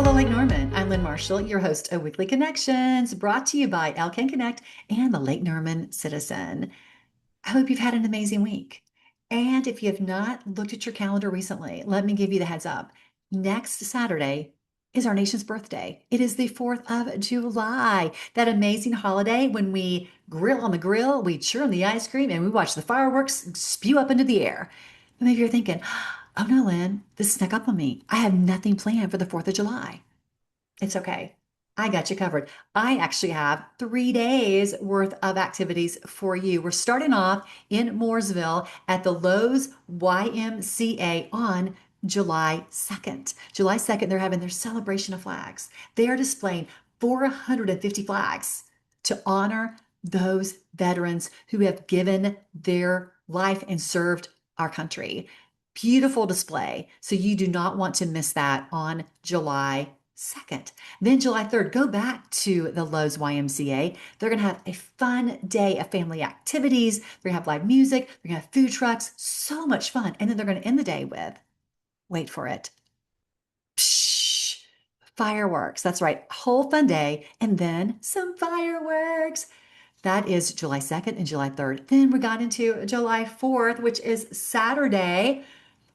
Hello, Lake Norman. I'm Lynn Marshall, your host of Weekly Connections, brought to you by Elkin Connect and the Lake Norman Citizen. I hope you've had an amazing week. And if you have not looked at your calendar recently, let me give you the heads up. Next Saturday is our nation's birthday. It is the 4th of July, that amazing holiday when we grill on the grill, we cheer on the ice cream, and we watch the fireworks spew up into the air. But maybe you're thinking, oh no, Lynn, this snuck up on me. I have nothing planned for the 4th of July. It's okay. I got you covered. I actually have 3 days worth of activities for you. We're starting off in Mooresville at the Lowe's YMCA on July 2nd. July 2nd, they're having their celebration of flags. They are displaying 450 flags to honor those veterans who have given their life and served our country. Beautiful display. So you do not want to miss that on July 2nd. Then July 3rd, go back to the Lowe's YMCA. They're going to have a fun day of family activities. They're going to have live music. They're going to have food trucks. So much fun. And then they're going to end the day with, wait for it, psh, fireworks. That's right. Whole fun day. And then some fireworks. That is July 2nd and July 3rd. Then we got into July 4th, which is Saturday.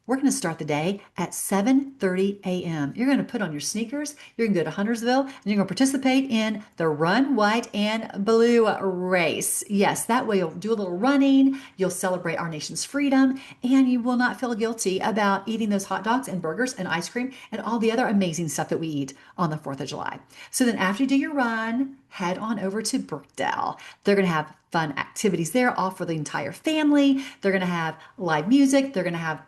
We're going to start the day at 7:30 a.m. You're going to put on your sneakers. You're going to go to Huntersville and you're going to participate in the Run White and Blue race. Yes, that way you'll do a little running, you'll celebrate our nation's freedom, and you will not feel guilty about eating those hot dogs and burgers and ice cream and all the other amazing stuff that we eat on the 4th of July. So then after you do your run, head on over to Brookdale. They're going to have fun activities there, all for the entire family. They're going to have live music. They're going to have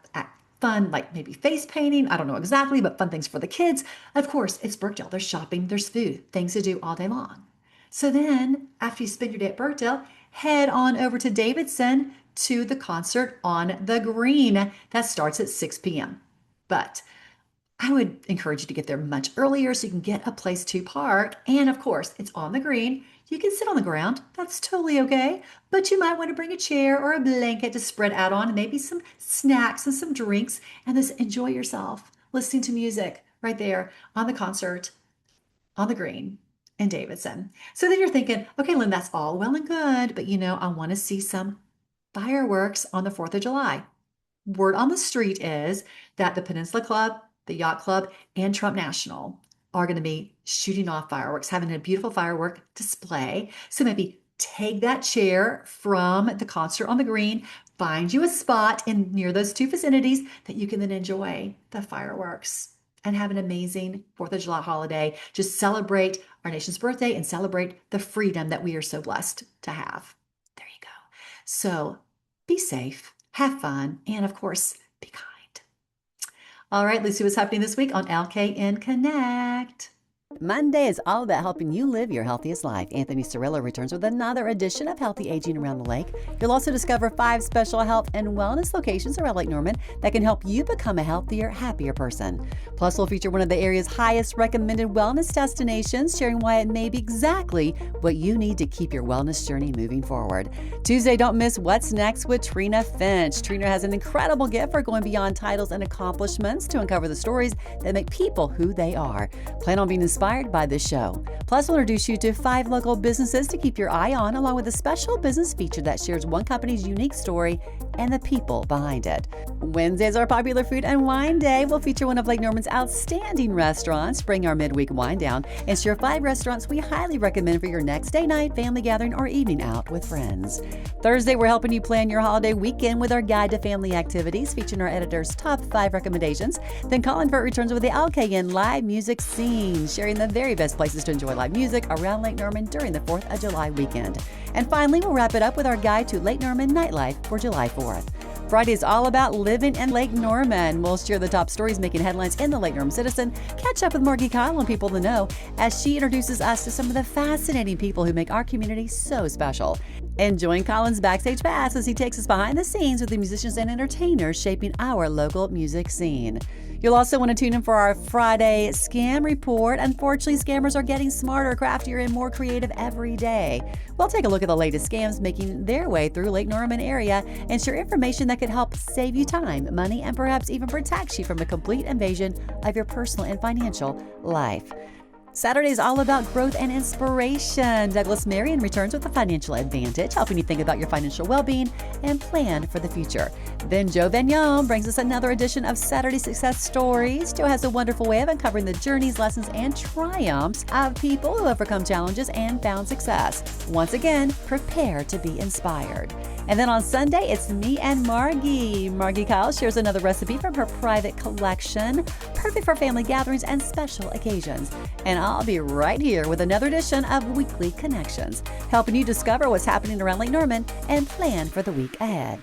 fun, like maybe face painting. I don't know exactly, but fun things for the kids. Of course, it's Brookdale. There's shopping, there's food, things to do all day long. So then, after you spend your day at Brookdale, head on over to Davidson to the concert on the Green. That starts at 6 p.m. But I would encourage you to get there much earlier so you can get a place to park. And of course, it's on the green. You can sit on the ground. That's totally okay. But you might want to bring a chair or a blanket to spread out on and maybe some snacks and some drinks and just enjoy yourself listening to music right there on the concert on the green in Davidson. So then you're thinking, okay, Lynn, that's all well and good, but I want to see some fireworks on the 4th of July. Word on the street is that the Peninsula Club, the Yacht Club, and Trump National are going to be shooting off fireworks, having a beautiful firework display. So maybe take that chair from the concert on the green, find you a spot in near those two vicinities that you can then enjoy the fireworks and have an amazing 4th of July holiday. Just celebrate our nation's birthday and celebrate the freedom that we are so blessed to have. There you go. So be safe, have fun, and of course, be kind. All right, let's see what's happening this week on LKN Connect. Monday is all about helping you live your healthiest life. Anthony Cirillo returns with another edition of Healthy Aging Around the Lake. You'll also discover 5 special health and wellness locations around Lake Norman that can help you become a healthier, happier person. Plus, we'll feature one of the area's highest recommended wellness destinations, sharing why it may be exactly what you need to keep your wellness journey moving forward. Tuesday, don't miss What's Next with Trina Finch. Trina has an incredible gift for going beyond titles and accomplishments to uncover the stories that make people who they are. Plan on being inspired by this show. Plus, we'll introduce you to 5 local businesses to keep your eye on, along with a special business feature that shares one company's unique story and the people behind it. Wednesday is our popular food and wine day. We'll feature one of Lake Norman's outstanding restaurants, bring our midweek wine down, and share 5 restaurants we highly recommend for your next day night, family gathering, or evening out with friends. Thursday, we're helping you plan your holiday weekend with our guide to family activities, featuring our editor's top 5 recommendations. Then Colin Furt returns with the LKN live music scene, sharing the very best places to enjoy live music around Lake Norman during the 4th of July weekend. And finally, we'll wrap it up with our guide to Lake Norman nightlife for July 4th. Friday is all about living in Lake Norman. We'll share the top stories making headlines in the Lake Norman Citizen, catch up with Margie Kyle on People to Know as she introduces us to some of the fascinating people who make our community so special. And join Colin's backstage pass as he takes us behind the scenes with the musicians and entertainers shaping our local music scene. You'll also want to tune in for our Friday scam report. Unfortunately, scammers are getting smarter, craftier, and more creative every day. We'll take a look at the latest scams making their way through Lake Norman area and share information that could help save you time, money, and perhaps even protect you from a complete invasion of your personal and financial life. Saturday is all about growth and inspiration. Douglas Marion returns with a financial advantage, helping you think about your financial well-being and plan for the future. Then Joe Vignon brings us another edition of Saturday Success Stories. Joe has a wonderful way of uncovering the journeys, lessons, and triumphs of people who overcome challenges and found success. Once again, prepare to be inspired. And then on Sunday, it's me and Margie. Margie Kyle shares another recipe from her private collection, perfect for family gatherings and special occasions. And I'll be right here with another edition of Weekly Connections, helping you discover what's happening around Lake Norman and plan for the week ahead.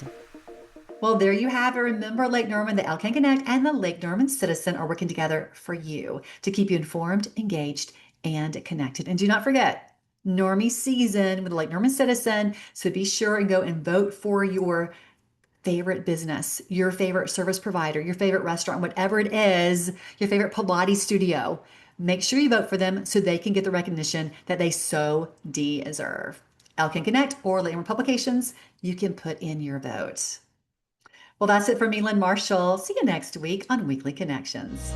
Well, there you have it. Remember, Lake Norman, the Elk Connect, and the Lake Norman Citizen are working together for you to keep you informed, engaged, and connected. And do not forget, Normie season with the Lake Norman Citizen. So be sure and go and vote for your favorite business, your favorite service provider, your favorite restaurant, whatever it is, your favorite Pilates studio. Make sure you vote for them so they can get the recognition that they so deserve. Elkin Connect or Lake Norman Publications, you can put in your vote. Well, that's it for me, Lynn Marshall. See you next week on Weekly Connections.